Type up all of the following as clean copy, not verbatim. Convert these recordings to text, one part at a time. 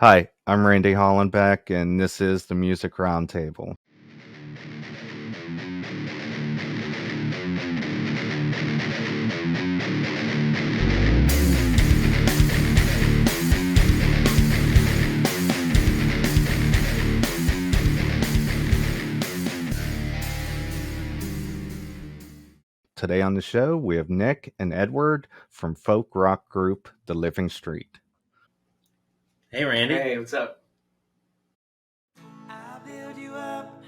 Hi, I'm Randy Hollenbeck, and this is the Music Roundtable. Today on the show, we have Nick and Edward from folk rock group The Living Street. Hey, Randy. Hey, what's up? I'll build you up,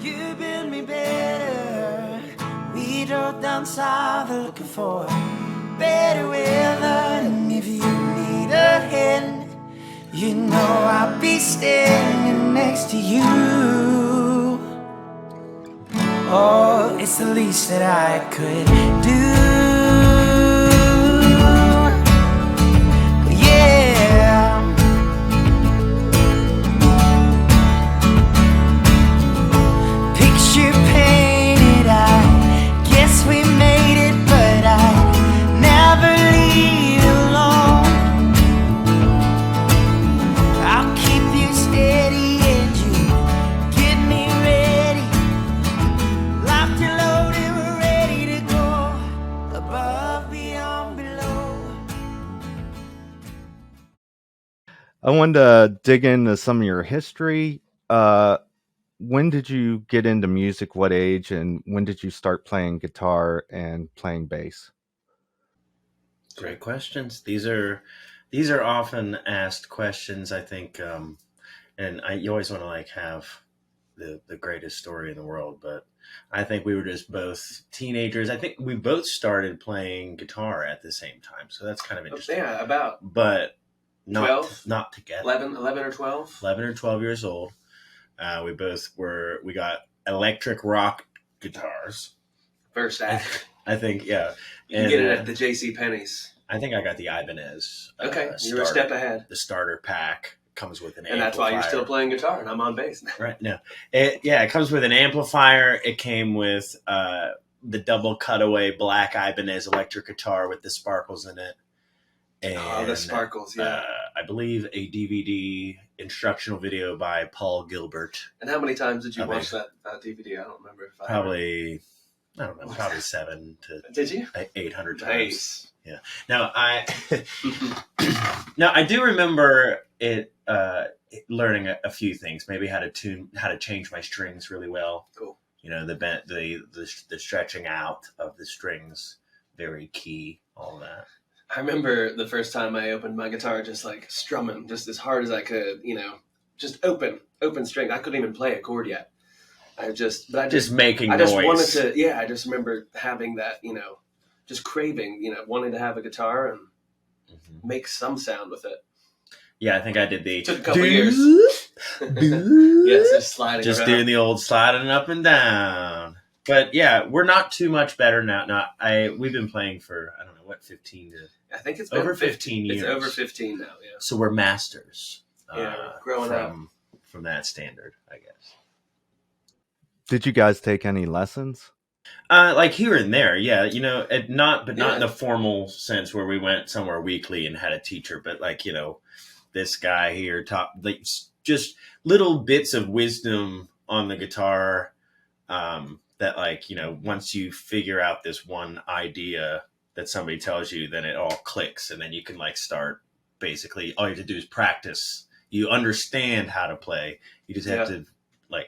you build me better. We drove down south looking for better weather. And if you need a hand, you know I'll be standing next to you. Oh, it's the least that I could do. I wanted to dig into some of your history. When did you get into music? What age? And when did you start playing guitar and playing bass? Great questions. These are often asked questions, I think, and you always want to have the greatest story in the world, but I think we were just both teenagers. I think we both started playing guitar at the same time, so that's kind of interesting. Yeah, about but not 12? not together. 11 or 12? 11 or 12 years old. We got electric rock guitars. First act. I think, yeah. You can get it at the J.C. Penney's. I think I got the Ibanez. Okay, you were a step ahead. The starter pack comes with an amplifier. And that's why you're still playing guitar, and I'm on bass now. Right, no. It comes with an amplifier. It came with the double cutaway black Ibanez electric guitar with the sparkles in it. And, the sparkles, yeah. I believe a DVD instructional video by Paul Gilbert. And how many times did you watch that DVD? I don't remember. Probably 7 to did you? 800 times. Nice. Yeah. Now I do remember it learning a few things. Maybe how to change my strings really well. Cool. The stretching out of the strings, very key. All that. I remember the first time I opened my guitar, just strumming, just as hard as I could. Just open string. I couldn't even play a chord yet. I just making noise. I just wanted to. Yeah, I just remember having that. Just craving. Wanting to have a guitar and make some sound with it. Yeah, I think I did Took a couple years. Yes, just sliding. Just around. doing the old sliding up and down. But yeah, we're not too much better now. We've been playing for 15 to. I think it's over 15 years. It's over 15 now. Yeah. So we're masters. Growing up from that standard, I guess. Did you guys take any lessons? Here and there, yeah. Not in the formal sense where we went somewhere weekly and had a teacher, but this guy here taught just little bits of wisdom on the guitar. That once you figure out this one idea that somebody tells you, then it all clicks, and then you can start. Basically, all you have to do is practice. You understand how to play. You just have to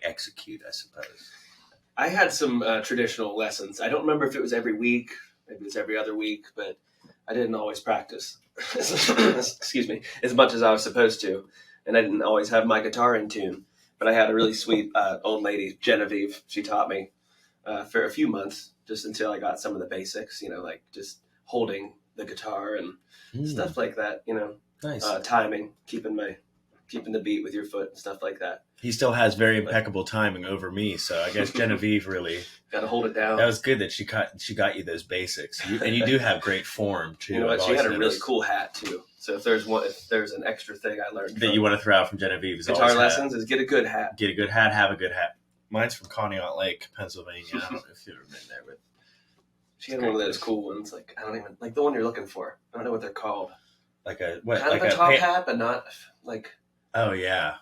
execute, I suppose. I had some traditional lessons. I don't remember if it was every week, maybe it was every other week, but I didn't always practice. Excuse me, as much as I was supposed to, and I didn't always have my guitar in tune. But I had a really sweet old lady, Genevieve. She taught me for a few months, just until I got some of the basics. Just holding the guitar and stuff like that. Nice. Timing, keeping the beat with your foot and stuff like that. He still has very impeccable timing over me, so I guess Genevieve really got to hold it down. That was good that she got you those basics, and you do have great form too. You know what? She had a really cool hat too. So if there's an extra thing I learned that you want to throw out from Genevieve, guitar lessons is get a good hat. Get a good hat. Have a good hat. Mine's from Conneaut Lake, Pennsylvania. I don't know if you've ever been there, but she had one of those cool ones. I don't even the one you're looking for. I don't know what they're called. like a what? Kind Like of a top hat, but not like. Oh yeah,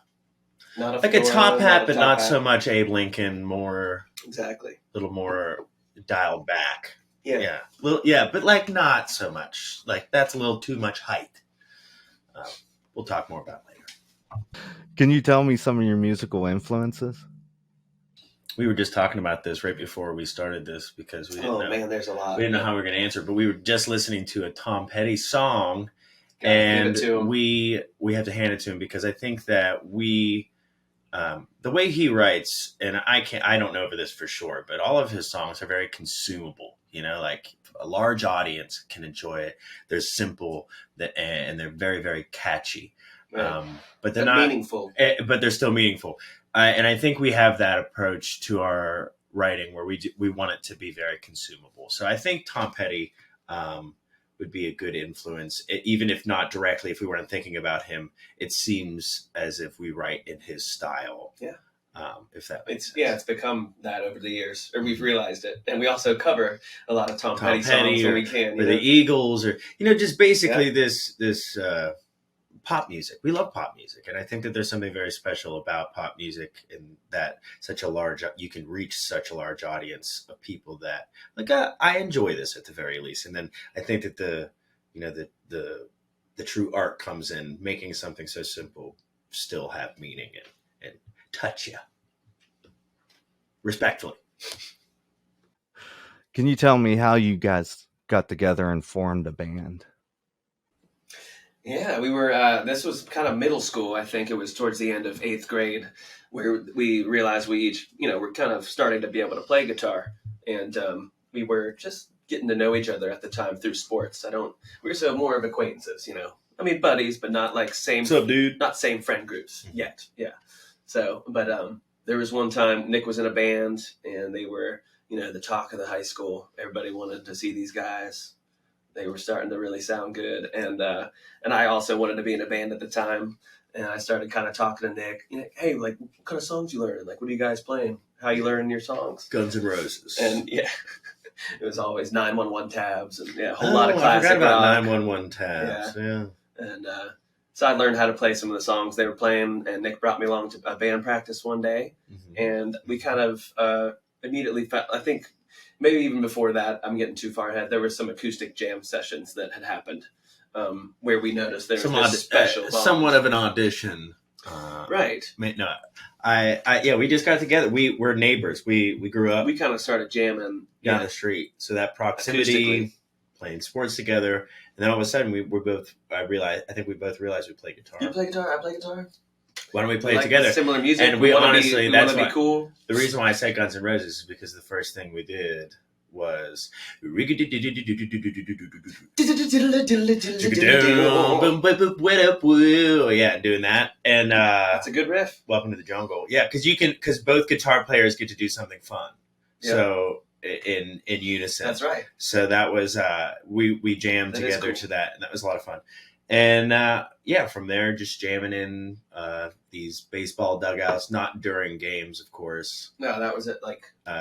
Not a like a fedora, top hat, a but top not hat. so much Abe Lincoln. More, Exactly. a little more dialed back. Yeah. But like not so much. Like that's a little too much height. We'll talk more about later. Can you tell me some of your musical influences? We were just talking about this right before we started this because we didn't know. Man, there's a lot. We didn't know how we were going to answer, but we were just listening to a Tom Petty song, Gotta and give it to him. we have to hand it to him because I think that the way he writes, and I don't know for this for sure, but all of his songs are very consumable. You know, like a large audience can enjoy it. They're simple, and they're very, very catchy. Right. But they're not meaningful. But they're still meaningful. And I think we have that approach to our writing where we want it to be very consumable. So I think Tom Petty would be a good influence, even if not directly. If we weren't thinking about him, it seems as if we write in his style. Yeah. If that makes sense. It's become that over the years, or we've realized it, and we also cover a lot of Tom Petty songs when we can. Or the Eagles, or just basically this pop music. We love pop music, and I think that there's something very special about pop music in that you can reach such a large audience of people that I enjoy this at the very least. And then I think that the true art comes in making something so simple still have meaning and touch you respectfully. Can you tell me how you guys got together and formed a band? Yeah, we were, this was kind of middle school. I think it was towards the end of 8th grade where we realized we each, we're kind of starting to be able to play guitar. And we were just getting to know each other at the time through sports. We were so more of acquaintances, buddies, but not like What's up, dude? Not same friend groups yet. Yeah. So, but there was one time Nick was in a band and they were, the talk of the high school. Everybody wanted to see these guys. They were starting to really sound good. And I also wanted to be in a band at the time. And I started kind of talking to Nick, hey, like, what kind of songs you learn? Like, what are you guys playing? How you learning your songs? Guns N' Roses. And it was always 911 tabs and a whole lot of classic I forgot about rock. 911 tabs. Yeah. And so I learned how to play some of the songs they were playing. And Nick brought me along to a band practice one day. Mm-hmm. And we kind of immediately felt, I think, maybe even before that, I'm getting too far ahead. There were some acoustic jam sessions that had happened where we noticed there was this special somewhat of an audition. Right. No, we just got together. We're neighbors. We grew up. We kind of started jamming down the street. So that proximity, playing sports together, and then all of a sudden I think we both realized we play guitar. You play guitar. I play guitar. Why don't we play it together? Similar music. And we honestly, that's why. Be cool. The reason why I said Guns N' Roses is because the first thing we did was doing that, and that's a good riff. Welcome to the Jungle. Yeah, because both guitar players get to do something fun. Yeah. So in unison. That's right. So that was we jammed together to that, and that was a lot of fun. And from there, just jamming in these baseball dugouts, not during games, of course. No, that was it.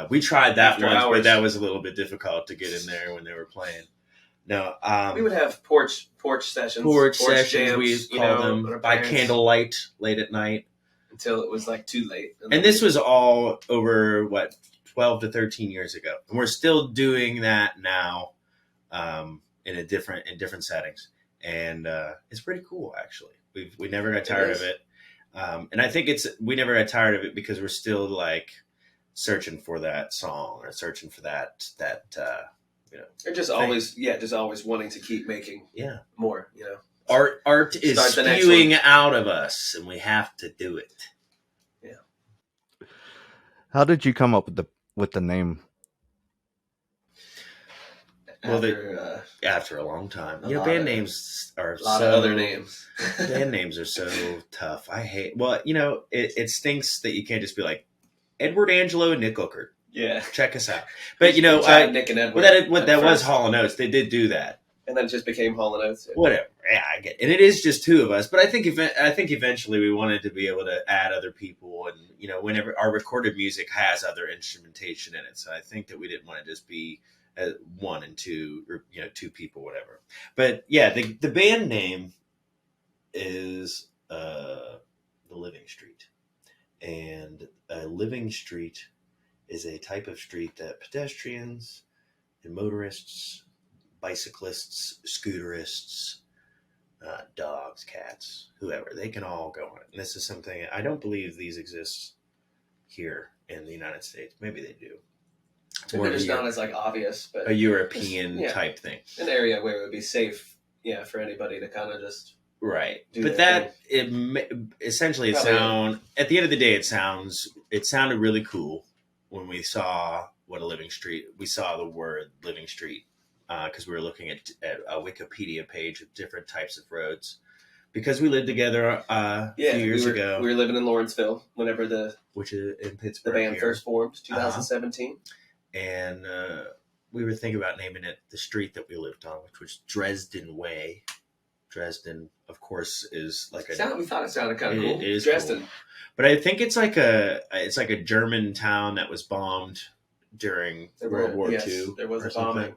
We tried that once, hours. but that was a little bit difficult to get in there when they were playing. No, we would have porch sessions. Porch sessions, jams, we called them by candlelight late at night until it was too late. And this was all over 12 to 13 years ago, and we're still doing that now, in different settings. And it's pretty cool, actually. We never got tired of it, and I think we never got tired of it because we're still searching for that song or searching for that or just always wanting to keep making more. Art is spewing out of us, and we have to do it. Yeah. How did you come up with the name? After a long time. Band names are a lot of other names. Band names are so tough. I hate. Well, it stinks that you can't just be like Edward Angelo and Nick Guckert. Yeah, check us out. But Nick and Edward. That was Hall and Oates. They did do that, and then it just became Hall and Oates. Whatever. Yeah, I get it. And it is just two of us. But I think eventually we wanted to be able to add other people, and whenever our recorded music has other instrumentation in it, so I think that we didn't want to just be one and two, or two people, whatever. But yeah, the band name is the Living Street, and a living street is a type of street that pedestrians and motorists, bicyclists, scooterists, dogs, cats, whoever, they can all go on it. And this is something, I don't believe these exist here in the United States. Maybe they do. It's Maybe it's not as like obvious, but a European type thing. An area where it would be safe, for anybody to kind of just but that essentially at the end of the day, it sounded really cool when we saw we saw the word Living Street, because we were looking at a Wikipedia page of different types of roads, because we lived together a few years ago. We were living in Lawrenceville whenever which is in Pittsburgh, the band first formed, 2017. And we were thinking about naming it the street that we lived on, which was Dresden Way. Dresden, of course, is like we thought it sounded kind of cool. It is Dresden, cool. But I think it's like a German town that was bombed during World War II. There was a bombing.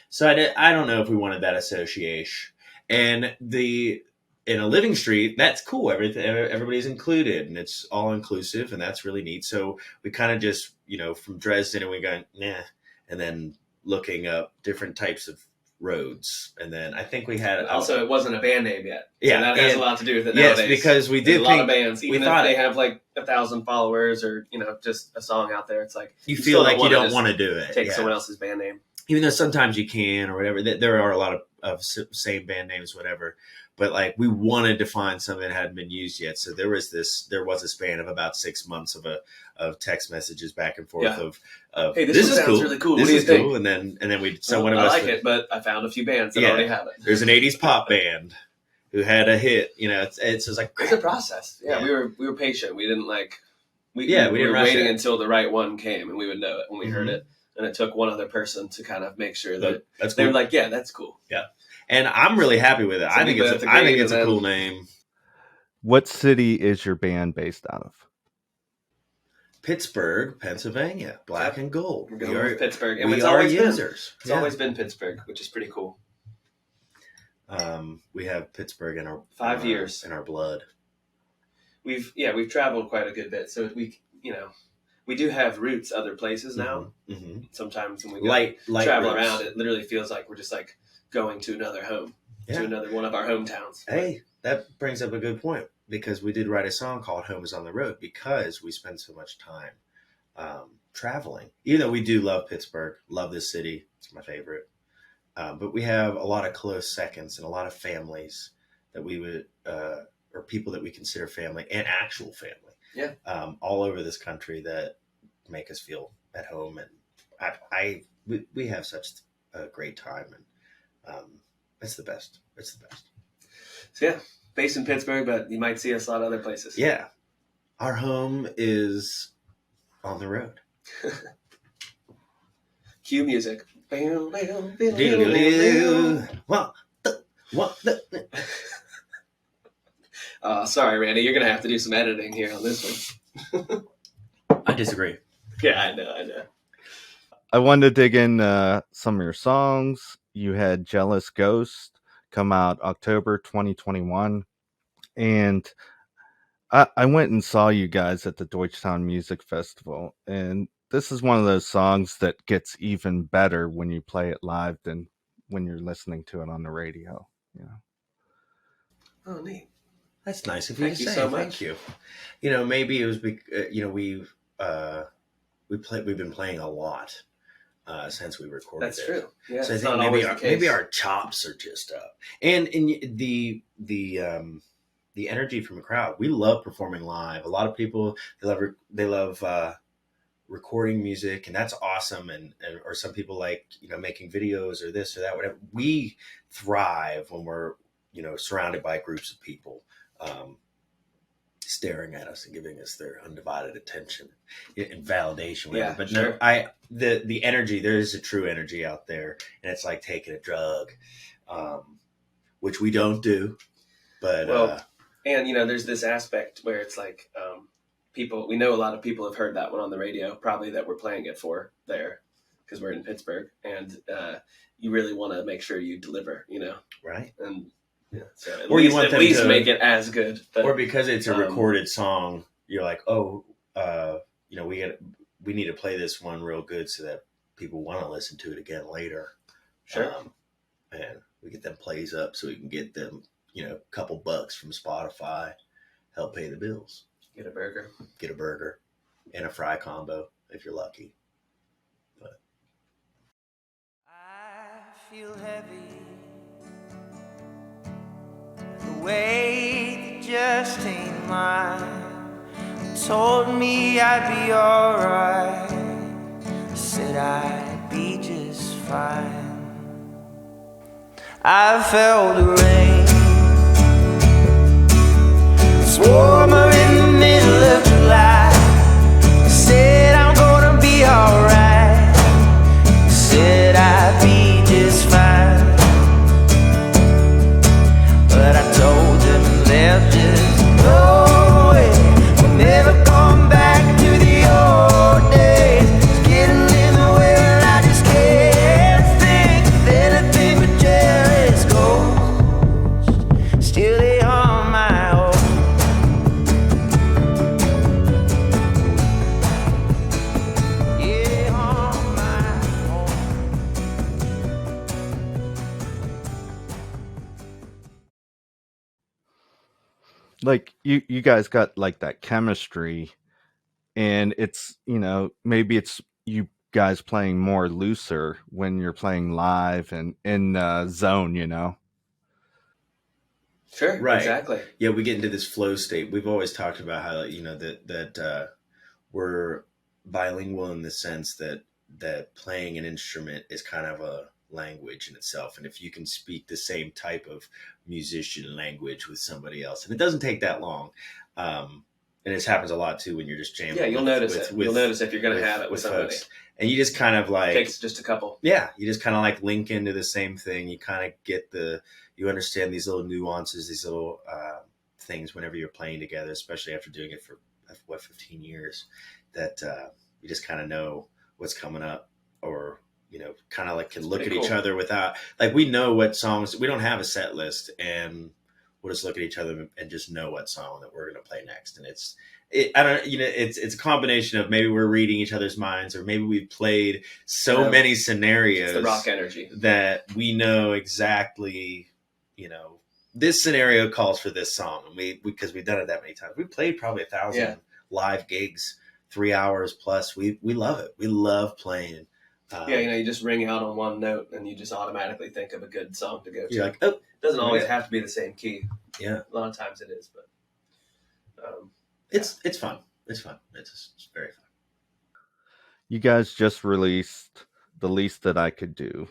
So I don't know if we wanted that association. And in a living street, that's cool. Everybody's included, and it's all inclusive, and that's really neat. So we kind of just, from Dresden, and we go, nah, and then looking up different types of roads, and then I think we had also it wasn't a band name yet. So yeah, that has a lot to do with it. Yes, nowadays. because we did a lot of bands, even if they have like 1,000 followers or just a song out there, it's like you feel like you don't want to do it. Take someone else's band name, even though sometimes you can or whatever. There are a lot of same band names, whatever. But like we wanted to find something that hadn't been used yet, so there was a span of about 6 months of text messages back and forth of hey, this is cool. Really cool. This what do you is think? cool, and then we I like it, but I found a few bands that already have it. There's an '80s pop band who had a hit. It's like it's a process. Yeah, we were patient. We didn't we were rush waiting it until the right one came, and we would know it when we heard it. And it took one other person to kind of make sure that that's cool. They were like, yeah, that's cool. Yeah. And I'm really happy with it. I think it's a cool name. What city is your band based out of? Pittsburgh, Pennsylvania. Black and gold. We're going with Pittsburgh. And we are users. It's always been Pittsburgh, which is pretty cool. We have Pittsburgh in our 5 years in our blood. We've traveled quite a good bit, so we do have roots other places now. Mm-hmm. Sometimes when we travel roots. around, it literally feels like we're just like going to another home, to another one of our hometowns. Hey, that brings up a good point, because we did write a song called Home is on the Road, because we spend so much time traveling. Even though we do love Pittsburgh, love this city, it's my favorite. But we have a lot of close seconds and a lot of families that we would, or people that we consider family and actual family. Yeah. All over this country that make us feel at home. And we have such a great time, and it's the best. It's the best. So yeah, based in Pittsburgh, but you might see us a lot of other places. Yeah. Our home is on the road. Cue music. Sorry, Randy, you're going to have to do some editing here on this one. I disagree. Yeah, I know. I wanted to dig in some of your songs. You had Jealous Ghost come out October 2021. And I went and saw you guys at the Deutschtown Music Festival. And this is one of those songs that gets even better when you play it live than when you're listening to it on the radio. Oh, neat. That's nice of you to say. So much. Thank you. Maybe it was, we've been playing a lot since we recorded. That's true. Yeah, so I think maybe our chops are just up, and the energy from the crowd. We love performing live. A lot of people they love recording music, and that's awesome. And or some people like making videos or this or that. Whatever. We thrive when we're surrounded by groups of people. Staring at us and giving us their undivided attention and validation. Whatever. Yeah, but sure. No, the energy, there is a true energy out there, and it's like taking a drug, which we don't do. But and there's this aspect where it's like we know a lot of people have heard that one on the radio, probably that we're playing it for there, because we're in Pittsburgh, and you really want to make sure you deliver, Right. And so Or you want at them least to make it as good. But, or because it's a recorded song, you're like, we need to play this one real good so that people want to listen to it again later. Sure. And we get them plays up so we can get them, a couple bucks from Spotify, help pay the bills. Get a burger And a fry combo if you're lucky. But I feel heavy. The weight just ain't mine. Told me I'd be alright. Said I'd be just fine. I felt the rain. It's warmer in the middle of July. Said I'm gonna be alright. Said I'd be just fine. But I told them they'll just go away. We'll never come back to the old days. It's getting in the way and I just can't think of anything but jealous ghosts. Still they haunt my home. Yeah, they haunt my home. Like you guys got like that chemistry, and it's maybe it's you guys playing more looser when you're playing live and in zone. Sure. Right. Exactly. Yeah, we get into this flow state. We've always talked about how that we're bilingual in the sense that playing an instrument is kind of a language in itself, and if you can speak the same type of musician language with somebody else, and it doesn't take that long, and this happens a lot too when you're just jamming. Yeah, you'll notice it. You'll notice if you're going to have it with somebody. Folks. And you just kind of like takes just a couple. Yeah, you just kind of like link into the same thing. You kind of get you understand these little nuances, these little things whenever you're playing together, especially after doing it for 15 years, that you just kind of know what's coming up, or kind of like can look at each other without, like, we know what songs. We don't have a set list, and we'll just look at each other and just know what song that we're going to play next. And it's a combination of maybe we're reading each other's minds, or maybe we've played many scenarios. It's the rock energy that we know exactly. This scenario calls for this song, and because we've done it that many times. We played probably 1,000 live gigs, 3 hours plus. We love it. We love playing. You just ring out on one note and you just automatically think of a good song to go to. You're like, oh, it doesn't always have to be the same key. Yeah, a lot of times it is, but it's fun. It's fun. It's very fun. You guys just released The Least That I Could Do.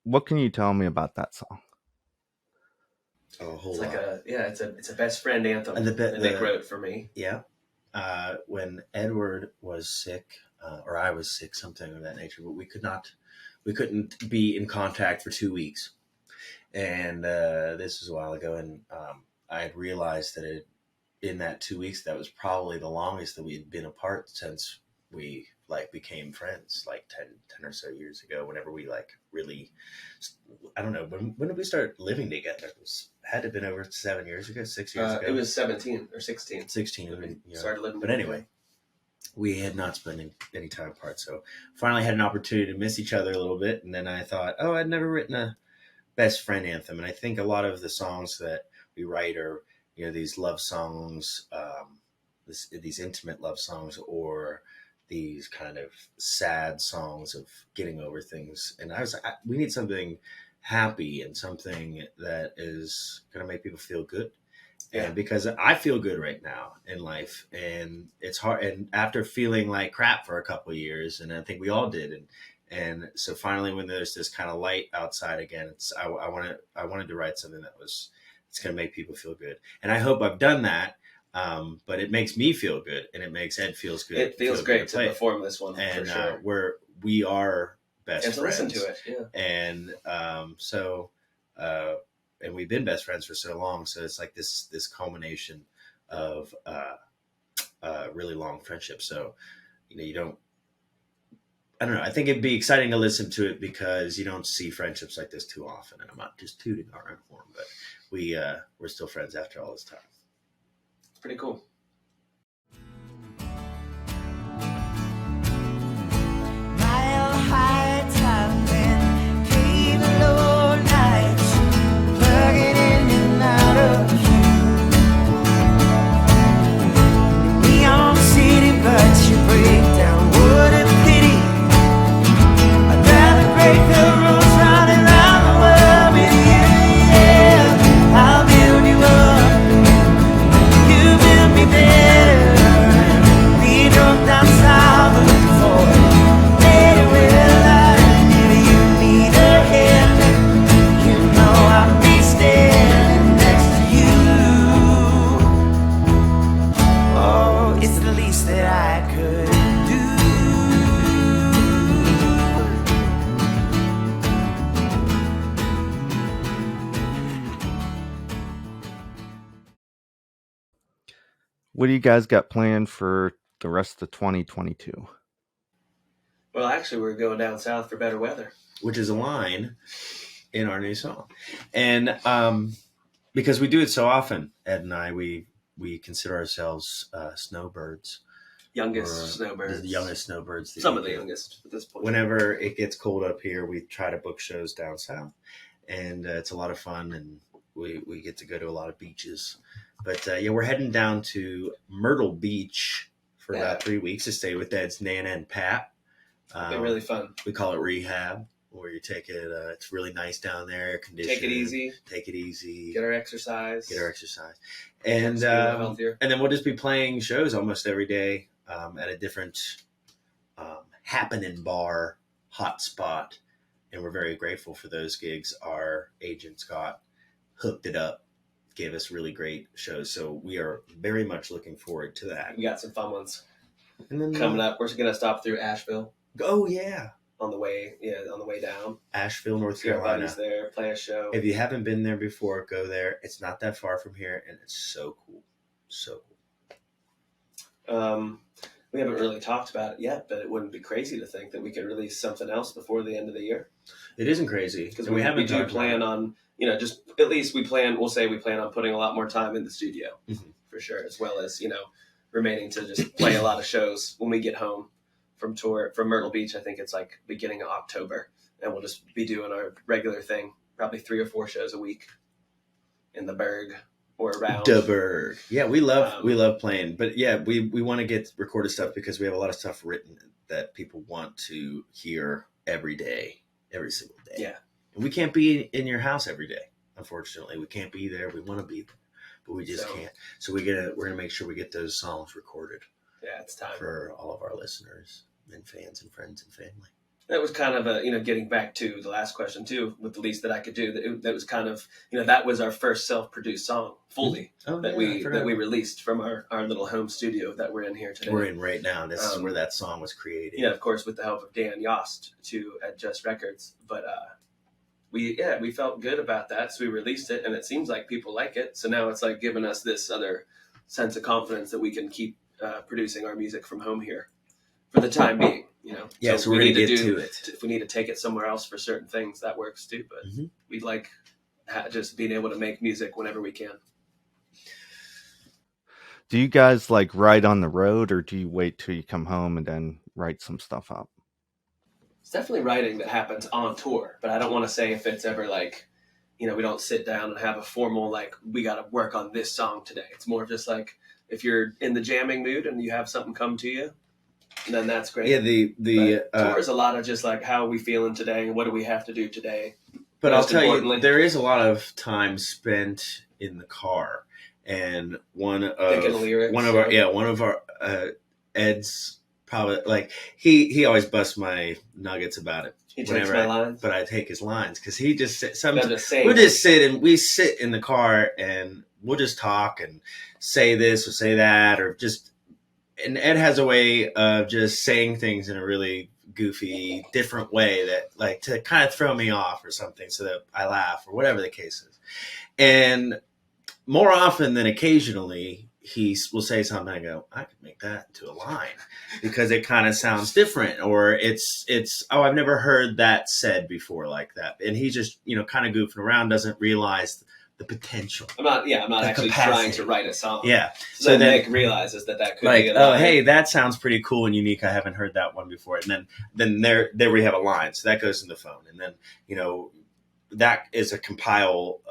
What can you tell me about that song? A whole lot. It's a best friend anthem that Nick wrote for me. Yeah. When Edward was sick, or I was sick, something of that nature, but we couldn't be in contact for 2 weeks. And this was a while ago, and I had realized that in that 2 weeks, that was probably the longest that we had been apart since we became friends, 10 or so years ago, whenever we really, I don't know, when did we start living together? It had to have been over 7 years ago, 6 years ago. It was 17 or 16. 16. Started living but together. Anyway, we had not spent any time apart. So finally had an opportunity to miss each other a little bit. And then I thought, I'd never written a best friend anthem. And I think a lot of the songs that we write are, these love songs, these intimate love songs, or these kind of sad songs of getting over things. And I was like, we need something happy and something that is going to make people feel good. Yeah. And because I feel good right now in life, and it's hard. And after feeling like crap for a couple of years, and I think we all did. And so finally, when there's this kind of light outside again, I wanted to write something it's going to make people feel good. And I hope I've done that. But it makes me feel good, and it makes Ed feels good. It feels great to perform this one, and for sure. We are best and to friends. Listen to it, yeah. And and we've been best friends for so long, so it's like this culmination of a really long friendship. So you don't. I don't know. I think it'd be exciting to listen to it because you don't see friendships like this too often. And I'm not just tooting our own horn, but we're still friends after all this time. It's pretty cool. Mile high tumbling, cable low nights, plugging in and out of you. Neon city, but you break down. What a pity. I'd rather break the rules running around the world with you. Yeah, I'll build you up. You build me better. We drove down south looking for better weather. And if you need a hand, you know I'll be standing next to you. Oh, it's the least that I could do. What do you guys got planned for the rest of 2022? Well, actually, we're going down south for better weather. Which is a line in our new song. And because we do it so often, Ed and I, we consider ourselves snowbirds. Youngest snowbirds. The youngest snowbirds. Some of the youngest at this point. Whenever it gets cold up here, we try to book shows down south. And it's a lot of fun, and we get to go to a lot of beaches. But we're heading down to Myrtle Beach for about 3 weeks to stay with Ed's Nana and Pat. They're really fun. We call it rehab, where you take it. It's really nice down there, air conditioned. Take it easy. Take it easy. Get our exercise. And healthier. And then we'll just be playing shows almost every day at a different happening bar, hot spot. And we're very grateful for those gigs. Our agent Scott hooked it up, gave us really great shows. So we are very much looking forward to that. We got some fun ones And then coming up. We're going to stop through Asheville Oh yeah, on the way down. Asheville, North See our Carolina. buddies there, play a show. If you haven't been there before, go there. It's not that far from here, and it's so cool. So cool. We haven't really talked about it yet, but it wouldn't be crazy to think that we could release something else before the end of the year. It isn't crazy Because and we haven't do talked plan about it. on, just at least we plan on putting a lot more time in the studio for sure, as well as, remaining to just play a lot of shows when we get home from Myrtle Beach. I think it's like beginning of October, and we'll just be doing our regular thing, probably 3 or 4 shows a week in the Berg or around. The Berg. Yeah, we love playing, but yeah, we want to get recorded stuff because we have a lot of stuff written that people want to hear every day, every single day. Yeah. And we can't be in your house every day. Unfortunately, we can't be there. We want to be there, but we just can't. So we're gonna make sure we get those songs recorded. Yeah, it's time for all of our listeners and fans and friends and family. That was kind of a, getting back to the last question too, with the least that I could do. That was kind of, that was our first self-produced song fully that we released from our little home studio that we're in here today. We're in right now. This is where that song was created. Yeah, of course, with the help of Dan Yost at Just Records. But we felt good about that, so we released it, and it seems like people like it. So now it's like giving us this other sense of confidence that we can keep producing our music from home here for the time being. Yeah, so we're going to get to it. If we need to take it somewhere else for certain things, that works too. But we like just being able to make music whenever we can. Do you guys write on the road, or do you wait till you come home and then write some stuff up? It's definitely writing that happens on tour, but I don't want to say if it's ever we don't sit down and have a formal, we got to work on this song today. It's more just if you're in the jamming mood and you have something come to you, then that's great. Yeah, the tour is a lot of just how are we feeling today and what do we have to do today. But I'll tell you, there is a lot of time spent in the car, and one of our Ed's probably he always busts my nuggets about it. He takes my lines, but I take his lines because he just we sit in the car and we'll just talk and say this or say that or just. And Ed has a way of just saying things in a really goofy, different way that to kind of throw me off or something so that I laugh or whatever the case is. And more often than occasionally, he will say something, I go, I could make that into a line because it kind of sounds different, or it's oh, I've never heard that said before like that. And he just, kind of goofing around, doesn't realize the potential. I'm not the actually capacity. trying to write a song. Yeah. So then Nick realizes that could like, be a oh, line. hey, that sounds pretty cool and unique. I haven't heard that one before. And then there we have a line. So that goes in the phone. And then, that is a compiled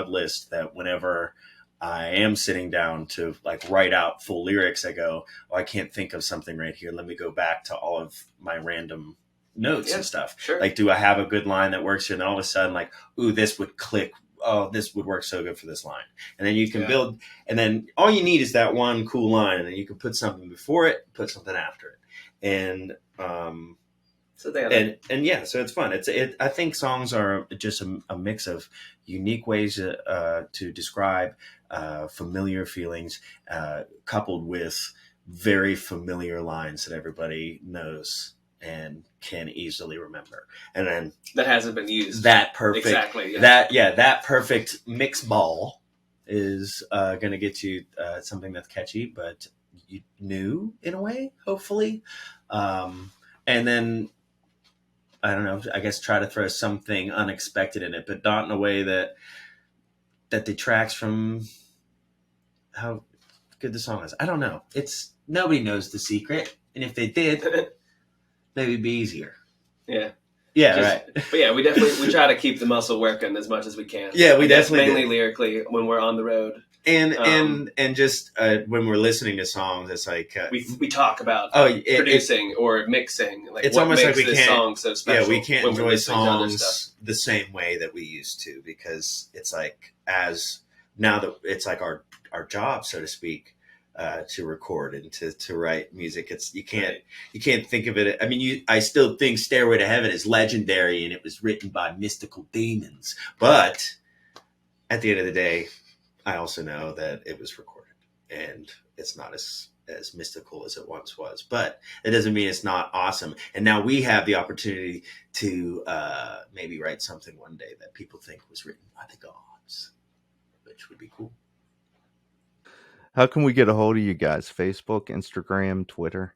list that whenever I am sitting down to like write out full lyrics, I go, oh, I can't think of something right here. Let me go back to all of my random notes and stuff. Sure. Like, do I have a good line that works here? And then all of a sudden, like, ooh, this would click. Oh, this would work so good for this line. And then you can build, and then all you need is that one cool line, and then you can put something before it, put something after it. And, so it's fun. I think songs are just a mix of unique ways to describe familiar feelings, coupled with very familiar lines that everybody knows and can easily remember. And then that hasn't been used. That perfect, exactly. Yeah. That perfect mix ball is going to get you something that's catchy, but new in a way, hopefully. And then, I don't know, I guess try to throw something unexpected in it, but not in a way that detracts from how good the song is. I don't know. Nobody knows the secret. And if they did, maybe it'd be easier. Yeah. Yeah, right. But yeah, we try to keep the muscle working as much as we can. Yeah, we definitely mainly lyrically when we're on the road. And just when we're listening to songs, it's like we talk about producing or mixing. Like it's what almost makes like we this can't. song so special. Yeah, we can't when we're enjoy listening to other songs stuff. the same way that we used to, because it's like now that it's like our job, so to speak, to record and to write music. You can't think of it. I mean, I still think Stairway to Heaven is legendary and it was written by mystical demons, but at the end of the day, I also know that it was recorded and it's not as mystical as it once was, but it doesn't mean it's not awesome. And now we have the opportunity to maybe write something one day that people think was written by the gods, which would be cool. How can we get a hold of you guys? Facebook, Instagram, Twitter?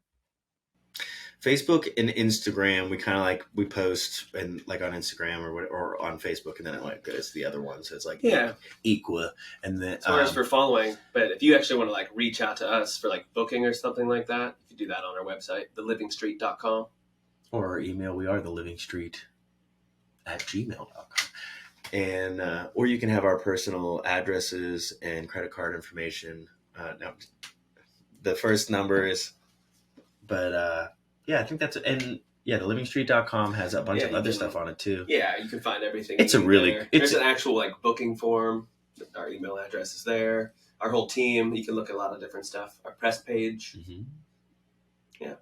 Facebook and Instagram, we kind of we post and like on Instagram or on Facebook, and then it goes to the other one. So it's like Equa. And then as far as for following, but if you actually want to reach out to us for booking or something like that, you can do that on our website, thelivingstreet.com. Or our email, we are thelivingstreet@gmail.com. And or you can have our personal addresses and credit card information. Now, the first number is, but I think that's, and thelivingstreet.com has a bunch of other stuff on it too. Yeah, you can find everything. There's an actual booking form. Our email address is there. Our whole team. You can look at a lot of different stuff. Our press page. Mm-hmm. Yeah.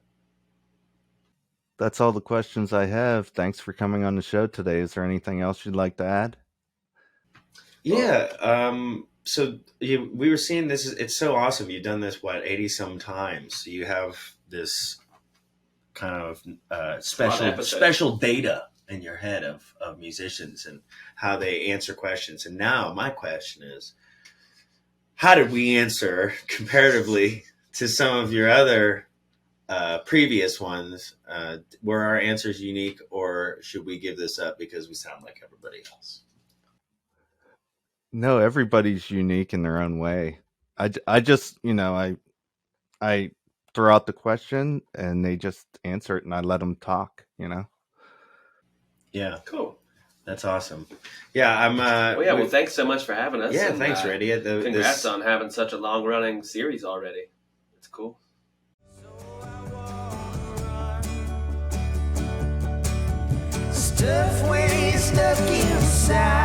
That's all the questions I have. Thanks for coming on the show today. Is there anything else you'd like to add? Yeah. So we were seeing this. It's so awesome. You've done this 80 some times. You have this kind of special data in your head of musicians and how they answer questions. And now my question is, how did we answer comparatively to some of your other previous ones? Were our answers unique, or should we give this up because we sound like everybody else? No, everybody's unique in their own way. I just, I throw out the question and they just answer it and I let them talk, Yeah. Cool. That's awesome. Yeah, I'm. Well, thanks so much for having us. Yeah, and, thanks, Reddy. Congrats on having such a long-running series already. It's cool. Stuff way stuck inside.